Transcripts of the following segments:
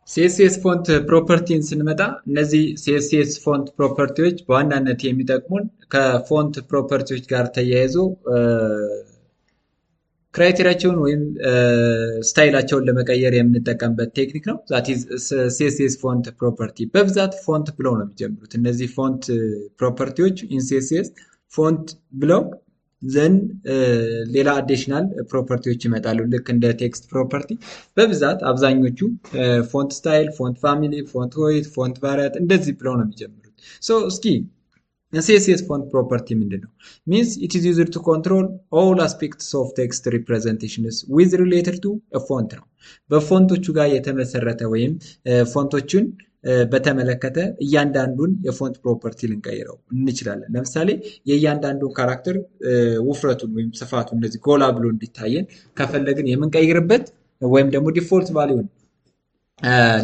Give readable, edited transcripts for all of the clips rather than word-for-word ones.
ሲኤስኤስ ፎንት ፕሮፐርቲን ስንመጣ እነዚህ ሲኤስኤስ ፎንት ፕሮፐርቲዎች በዋናነት የሚጠቅሙን ከፎንት ፕሮፐርቲዎች ጋር ተያይዞ ክራይቴሪያቸውን ወይም ስታይላቸውን ለመቀየር የምንጠቀምበት ቴክኒክ ነው። ዛት ኢዝ ሲኤስኤስ ፎንት ፕሮፐርቲ። በብዛት ፎንት ብለው ነው የሚጀምሩት እነዚህ ፎንት ፕሮፐርቲዎች ኢን ሲኤስኤስ ፎንት ብለው ዘን ሌላ አዲሽናል ፕሮፐርቲዎች ይመጣሉ ልክ እንደ ቴክስት ፕሮፐርቲ። በብዛት አብዛኞቹ ፎንት ስታይል፣ ፎንት ፋሚሊ፣ ፎንት ዌይት፣ ፎንት ቫሪያት እንደዚህ ብለው ነው የሚጀምሩት። ሶ እስኪ CSS font property ምንድን ነው? Means it is used to control all aspects of text representations with related to a font ነው። በፎንቶቹ ጋር የተመሰረተ ወይም ፎንቶቹን በተመለከተ እያንዳንዱን የፎንት ፕሮፐርቲ ልንቀይረው እንችላለን። ለምሳሌ የእያንዳንዱን ካራክተር ውፍረቱን ወይም ስፋቱን እንደዚህ ጎላ ብሎ እንዲታየን ከፈለግን የምንቀይርበት ወይም ደግሞ ዲፎልት ቫልዩን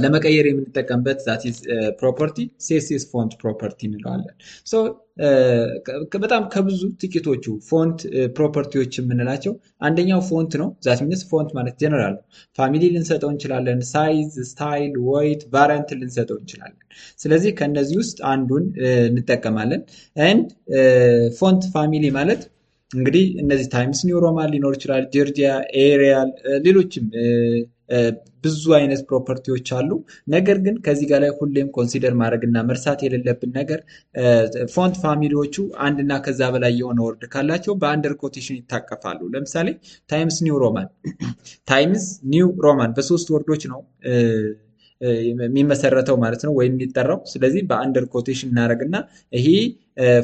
ለመቀየር የምንጠቀምበት ዛት ኢዝ ፕሮፐርቲ ሲኤስኤስ ፎንት ፕሮፐርቲ እንለዋለን። ሶ በጣም ከብዙ ጥቂቶቹ ፎንት ፕሮፐርቲዎች የምንላቸው አንደኛው ፎንት ነው። ዛት ሚንስ ፎንት ማለት ጀነራል ነው። ፋሚሊ ልንሰጠው እንችላለን፣ ሳይዝ፣ ስታይል፣ ዌይት፣ ቫሪያንት ልንሰጠው እንችላለን። ስለዚህ ከነዚህ ውስጥ አንዱን እንጠቀማለን። ኤንድ ፎንት ፋሚሊ ማለት እንግዲህ እነዚህ ታይምስ ኒው ሮማን ሊኖር ይችላል፣ ጆርጂያ፣ ኤሪያል፣ ሌሎችም ብዙ አይነት ፕሮፐርቲዎች አሉ። ነገር ግን ከዚህ ጋር ላይ ሁሌም ኮንሲደር ማድረግና መርሳት የሌለብን ነገር ፎንት ፋሚሊዎቹ አንድና ከዛ በላይ የሆነ ወርድ ካላቸው በአንደር ኮቴሽን ይታቀፋሉ። ለምሳሌ ታይምስ ኒው ሮማን ታይምስ ኒው ሮማን በሶስት ወርዶች ነው የሚመሰረተው ማለት ነው ወይም የሚጠራው። ስለዚህ በአንደር ኮቴሽን እናደርግና ይሄ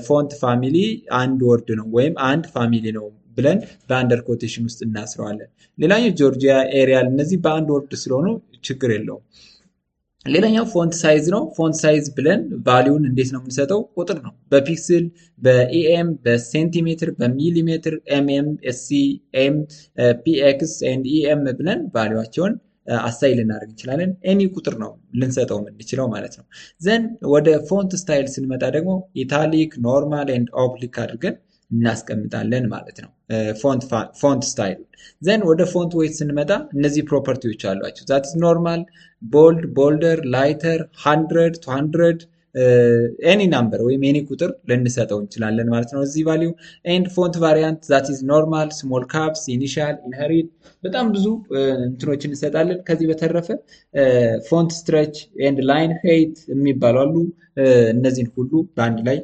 ፎንት ፋሚሊ አንድ ወርድ ነው ወይም አንድ ፋሚሊ ነው ብለን በአንደር ኮቴሽን ውስጥ እናስረዋለን። ሌላኛው ጆርጂያ፣ ኤሪያል እነዚህ በአንድ ወርድ ስለሆኑ ችግር የለውም። ሌላኛው ፎንት ሳይዝ ነው። ፎንት ሳይዝ ብለን ቫሊዩን እንዴት ነው የምንሰጠው? ቁጥር ነው። በፒክስል፣ በኢኤም፣ በሴንቲሜትር፣ በሚሊሜትር፣ ኤምኤም፣ ኤስሲ፣ ኤም፣ ፒኤክስ ኤንድ ኢኤም ብለን ቫሊዩዋቸውን አሳይ ልናደርግ እንችላለን። ኤኒ ቁጥር ነው ልንሰጠው የምንችለው ማለት ነው። ዘን ወደ ፎንት ስታይል ስንመጣ ደግሞ ኢታሊክ፣ ኖርማል ኤንድ ኦብሊክ አድርገን እናስቀምጣለን ማለት ነው ፎንት ስታይል። ዘን ወደ ፎንት ዌይት ስንመጣ እነዚህ ፕሮፐርቲዎች አሏቸው። ዛት ኢዝ ኖርማል፣ ቦልድ፣ ቦልደር፣ ላይተር፣ 100 to 100 ኤኒ ናምበር ወይም ኤኒ ቁጥር ልንሰጠው እንችላለን ማለት ነው እዚህ ቫሊዩ። ኤንድ ፎንት ቫሪያንት ዛት ኢዝ ኖርማል፣ ስሞል ካፕስ፣ ኢኒሻል፣ ኢንሄሪት በጣም ብዙ እንትኖች እንሰጣለን። ከዚህ በተረፈ ፎንት ስትሬች ኤንድ ላይን ሄይት የሚባሉ አሉ። እነዚህን ሁሉ በአንድ ላይ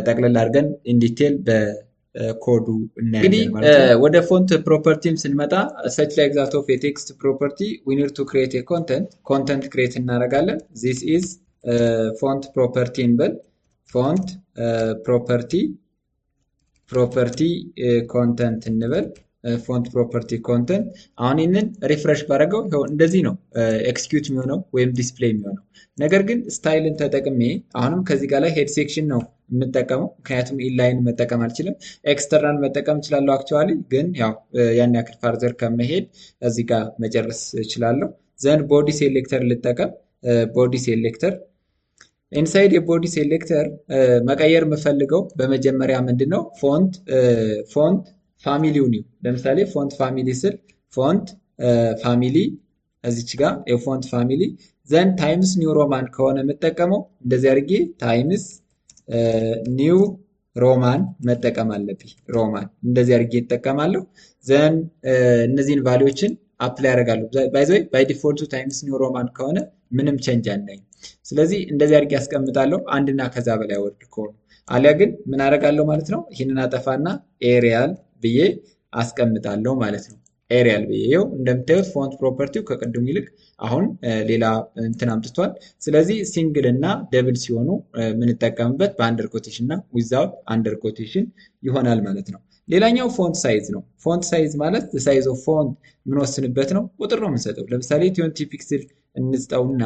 ጠቅለል አድርገን ኢንዲቴል በኮዱ እናያለን ማለት ነው። ወደ ፎንት ፕሮፐርቲም ስንመጣ ሰች ላይክ ዛት ኦፍ የቴክስት ፕሮፐርቲ ዊ ኒድ ቱ ክሬት ኮንተንት ክሬት እናደርጋለን። ዚስ ኢዝ ፎንት ፕሮፐርቲ እንበል። ፎንት ፕሮፐርቲ ኮንተንት እንበል። ፎንት ፕሮፐርቲ ኮንተንት። አሁን ይህንን ሪፍሬሽ ባደረገው ይኸው እንደዚህ ነው ኤክስኪዩት የሚሆነው ወይም ዲስፕሌይ የሚሆነው። ነገር ግን ስታይልን ተጠቅሜ አሁንም ከዚህ ጋር ላይ ሄድ ሴክሽን ነው የምጠቀመው፣ ምክንያቱም ኢንላይን መጠቀም አልችልም። ኤክስተርናል መጠቀም እችላለሁ አክቹዋሊ፣ ግን ያው ያን ያክል ፋርዘር ከመሄድ እዚህ ጋር መጨረስ እችላለሁ። ዘን ቦዲ ሴሌክተር ልጠቀም። ቦዲ ሴሌክተር ኢንሳይድ የቦዲ ሴሌክተር መቀየር የምፈልገው በመጀመሪያ ምንድን ነው ፎንት ፋሚሊው ነው። ለምሳሌ ፎንት ፋሚሊ ስል ፎንት ፋሚሊ እዚች ጋር የፎንት ፋሚሊ ዘን ታይምስ ኒው ሮማን ከሆነ የምጠቀመው እንደዚህ አድርጌ ታይምስ ኒው ሮማን መጠቀም አለብኝ። ሮማን እንደዚህ አድርጌ እጠቀማለሁ። ዘን እነዚህን ቫሊዎችን አፕላይ ያደርጋለሁ። ባይ ዲፎልቱ ታይምስ ኒው ሮማን ከሆነ ምንም ቼንጅ አናይም። ስለዚህ እንደዚህ አድርጌ አስቀምጣለሁ አንድና ከዛ በላይ ወርድ ከሆኑ። አሊያ ግን ምን አደርጋለሁ ማለት ነው ይህንን አጠፋና ኤሪያል ብዬ አስቀምጣለሁ ማለት ነው። ኤሪያል ብዬ ይኸው እንደምታዩት ፎንት ፕሮፐርቲው ከቅድሙ ይልቅ አሁን ሌላ እንትን አምጥቷል። ስለዚህ ሲንግል እና ደብል ሲሆኑ የምንጠቀምበት በአንደር ኮቴሽን እና ዊዛውት አንደር ኮቴሽን ይሆናል ማለት ነው። ሌላኛው ፎንት ሳይዝ ነው። ፎንት ሳይዝ ማለት ሳይዝ ኦፍ ፎንት የምንወስንበት ነው። ቁጥር ነው የምንሰጠው። ለምሳሌ 20 ፒክስል እንስጠውና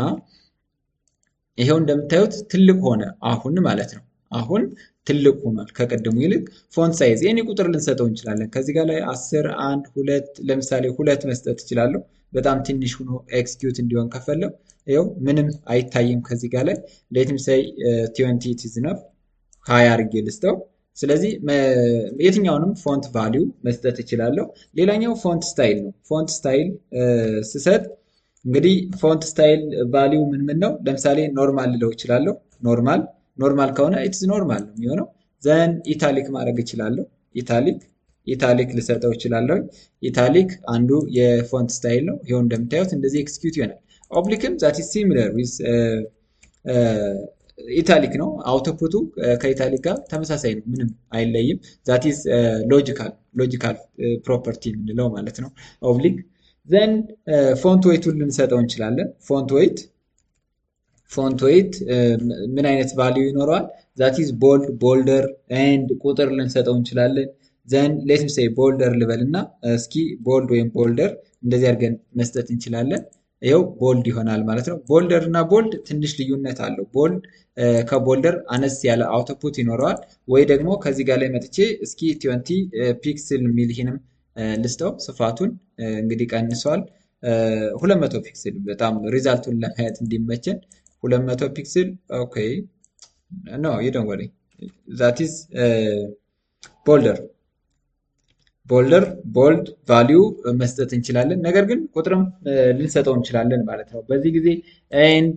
ይኸው እንደምታዩት ትልቅ ሆነ አሁን ማለት ነው። አሁን ትልቅ ሆኗል ከቀደሙ ይልቅ። ፎንት ሳይዝ የኔ ቁጥር ልንሰጠው እንችላለን። ከዚህ ጋር ላይ 10፣ 1፣ 2 ለምሳሌ 2 መስጠት እችላለሁ። በጣም ትንሽ ሆኖ ኤክስኪዩት እንዲሆን ከፈለው ይኸው ምንም አይታይም ከዚህ ጋር ላይ ሌት ሚ ሴይ 20 ኢት ኢዝ ኢነፍ 20 አድርጌ ልስጠው። ስለዚህ የትኛውንም ፎንት ቫሊዩ መስጠት እችላለሁ። ሌላኛው ፎንት ስታይል ነው። ፎንት ስታይል ስሰጥ እንግዲህ ፎንት ስታይል ቫሊዩ ምን ነው? ለምሳሌ ኖርማል ልለው እችላለሁ። ኖርማል ከሆነ ኢትስ ኖርማል ነው የሚሆነው። ዘን ኢታሊክ ማድረግ እችላለሁ። ኢታሊክ ልሰጠው እችላለሁ። ኢታሊክ አንዱ የፎንት ስታይል ነው። ይኸው እንደምታዩት እንደዚህ ኤክስኪዩት ይሆናል። ኦብሊክም ዛት ኢዝ ሲሚለር ዊዝ ኢታሊክ ነው። አውቶፑቱ ከኢታሊክ ጋር ተመሳሳይ ነው፣ ምንም አይለይም። ዛት ኢዝ ሎጂካል ፕሮፐርቲ የምንለው ማለት ነው ኦብሊክ። ዘን ፎንት ዌይቱን ልንሰጠው እንችላለን። ፎንት ዌይት ምን አይነት ቫሊዩ ይኖረዋል? ዛት ኢዝ ቦልድ፣ ቦልደር ኤንድ ቁጥር ልንሰጠው እንችላለን። ዘን ሌትም ሴይ ቦልደር ልበል እና እስኪ ቦልድ ወይም ቦልደር እንደዚህ አድርገን መስጠት እንችላለን። ይኸው ቦልድ ይሆናል ማለት ነው። ቦልደር እና ቦልድ ትንሽ ልዩነት አለው። ቦልድ ከቦልደር አነስ ያለ አውቶፑት ይኖረዋል። ወይ ደግሞ ከዚህ ጋር ላይ መጥቼ እስኪ 20 ፒክስል የሚል ይህንም ልስጠው። ስፋቱን እንግዲህ ቀንሷል። 200 ፒክስል በጣም ሪዛልቱን ለማየት እንዲመቸን 200 ፒክስል ኦኬ። ኖ ዩ ዶንት ወሪ ዛት ኢዝ ቦልድ ቫሊዩ መስጠት እንችላለን። ነገር ግን ቁጥርም ልንሰጠው እንችላለን ማለት ነው በዚህ ጊዜ። ኤንድ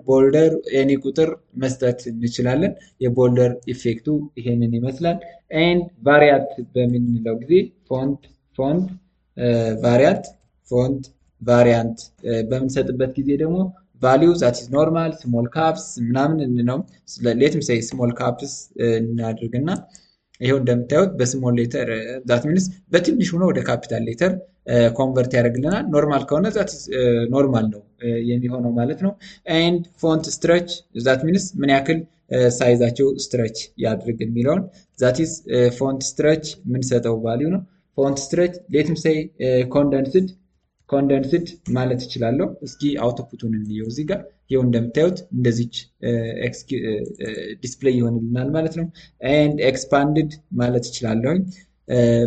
ቦልደር ኤኒ ቁጥር መስጠት እንችላለን። የቦልደር ኢፌክቱ ይሄንን ይመስላል። ኤንድ ቫሪያንት በምንለው ጊዜ ፎንት ቫሪያንት በምንሰጥበት ጊዜ ደግሞ ቫሊዩ ዛት ኢዝ ኖርማል ስሞል ካፕስ ምናምን ነው። ሌትም ሴይ ስሞል ካፕስ እናድርግና ይሄው እንደምታዩት በስሞል ሌተር ዛት ሚንስ በትንሽ ሆኖ ወደ ካፒታል ሌተር ኮንቨርት ያደርግልናል። ኖርማል ከሆነ ዛት ኖርማል ነው የሚሆነው ማለት ነው። ኤንድ ፎንት ስትረች ዛት ሚንስ ምን ያክል ሳይዛቸው ስትረች ያድርግ የሚለውን ዛት ኢዝ ፎንት ስትረች የምንሰጠው ቫሊዩ ነው። ፎንት ስትረች ሌትም ሴይ ኮንደንስድ ማለት እችላለሁ። እስኪ አውቶፑቱን እንየው። እዚህ ጋር ይኸው እንደምታዩት እንደዚች ዲስፕሌይ ይሆንልናል ማለት ነው። ኤንድ ኤክስፓንድድ ማለት እችላለሁኝ።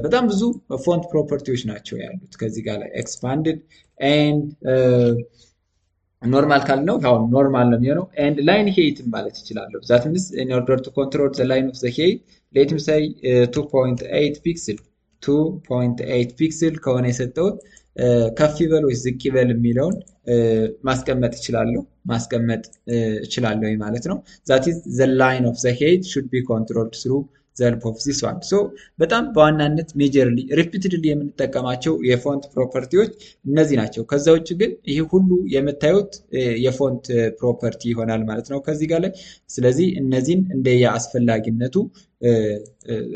በጣም ብዙ ፎንት ፕሮፐርቲዎች ናቸው ያሉት ከዚህ ጋር ላይ ኤክስፓንድድ ኤንድ ኖርማል ካልነው ያው ኖርማል ነው የሚሆነው። ኤንድ ላይን ሄይትን ማለት እችላለሁ። ዛት ሚንስ ኢን ኦርደር ቱ ኮንትሮል ዘ ላይን ኦፍ ዘ ሄይት ሌትም ሳይ 2.8 ፒክስል ከሆነ የሰጠሁት ከፍ ይበል ወይስ ዝቅ ይበል የሚለውን ማስቀመጥ እችላለሁ ማለት ነው። ዛት ኢዝ ዘ ላይን ኦፍ ዘ ሄድ ሹድ ቢ ኮንትሮልድ ስሩ ዘ ሄልፕ ኦፍ ዚስ ዋን። ሶ በጣም በዋናነት ሜጀርሊ ሪፒትድሊ የምንጠቀማቸው የፎንት ፕሮፐርቲዎች እነዚህ ናቸው። ከዛ ውጭ ግን ይህ ሁሉ የምታዩት የፎንት ፕሮፐርቲ ይሆናል ማለት ነው ከዚህ ጋር ላይ። ስለዚህ እነዚህን እንደየ አስፈላጊነቱ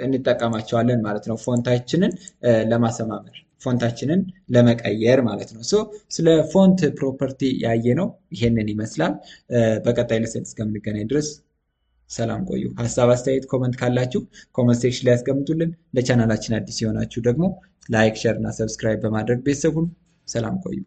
እንጠቀማቸዋለን ማለት ነው ፎንታችንን ለማሰማመር፣ ፎንታችንን ለመቀየር ማለት ነው። ሶ ስለ ፎንት ፕሮፐርቲ ያየነው ይሄንን ይመስላል። በቀጣይ ለሰን እስከምንገናኝ ድረስ ሰላም ቆዩ። ሀሳብ አስተያየት፣ ኮመንት ካላችሁ ኮመንት ሴክሽን ላይ ያስቀምጡልን። ለቻናላችን አዲስ የሆናችሁ ደግሞ ላይክ፣ ሼር እና ሰብስክራይብ በማድረግ ቤተሰቡን ሰላም ቆዩ።